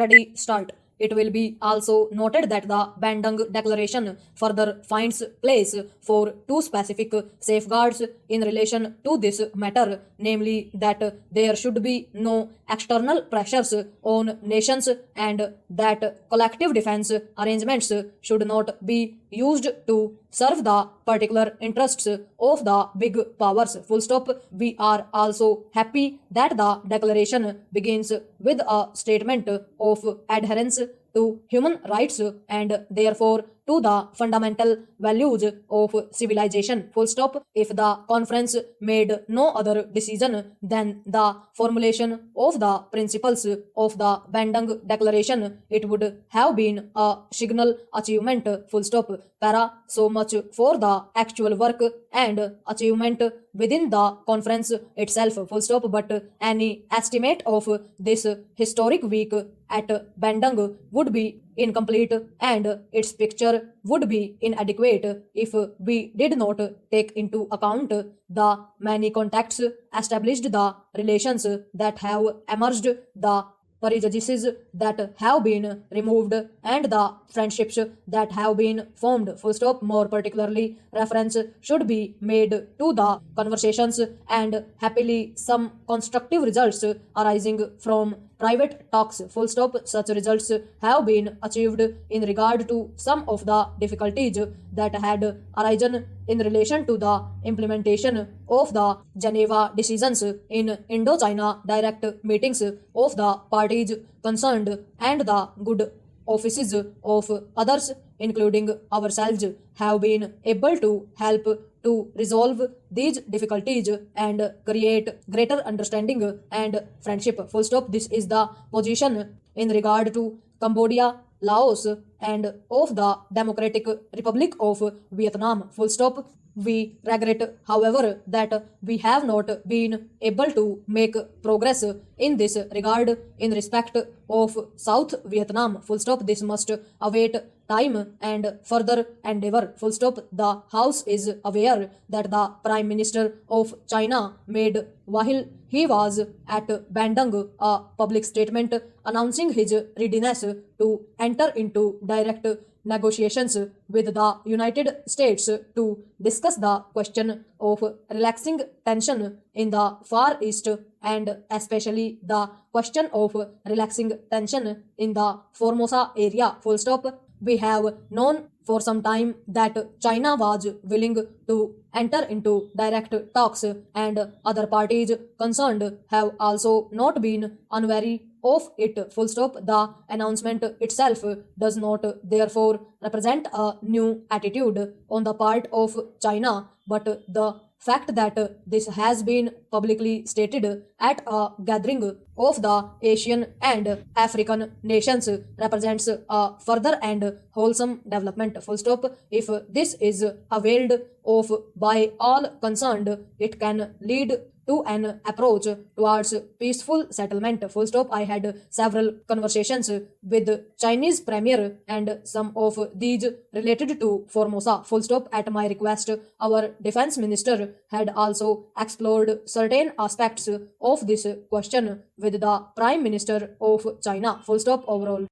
Ready, start. It will be also noted that the Bandung Declaration further finds place for two specific safeguards in relation to this matter, namely that there should be no external pressures on nations and that collective defense arrangements should not be used to serve the particular interests of the big powers. Full stop. We are also happy that the declaration begins with a statement of adherence to human rights and therefore to the fundamental values of civilization. Full stop. If the conference made no other decision than the formulation of the principles of the Bandung Declaration, it would have been a signal achievement. Full stop. Para. So much for the actual work and achievement within the conference itself. Full stop. But any estimate of this historic week at Bandung would be incomplete and its picture would be inadequate if we did not take into account the many contacts established, the relations that have emerged, the prejudices that have been removed and the friendships that have been formed. Full stop. More particularly, reference should be made to the conversations and happily some constructive results arising from private talks. Full stop. Such results have been achieved in regard to some of the difficulties that had arisen in relation to the implementation of the Geneva decisions in Indo-China direct meetings of the parties concerned and the good offices of others, including ourselves, have been able to help to resolve these difficulties and create greater understanding and friendship. Full stop. This is the position in regard to Cambodia, Laos, and of the Democratic Republic of Vietnam. Full stop. We regret, however, that we have not been able to make progress in this regard in respect of South Vietnam. Full stop. This must await time and further endeavor. Full stop. The House is aware that the Prime Minister of China made while he was at Bandung a public statement announcing his readiness to enter into direct negotiations with the United States to discuss the question of relaxing tension in the Far East and especially the question of relaxing tension in the Formosa area. Full stop. We have known for some time that China was willing to enter into direct talks and other parties concerned have also not been unwary of it. Full stop. The announcement itself does not therefore represent a new attitude on the part of China, but the fact that this has been publicly stated at a gathering of the Asian and African nations represents a further and wholesome development. Full stop. If this is availed of by all concerned, it can lead to an approach towards peaceful settlement. Full stop. I had several conversations with Chinese premier and some of these related to Formosa. Full stop. At my request, our defense minister had also explored certain aspects of this question with the Prime Minister of China. Full stop. Overall.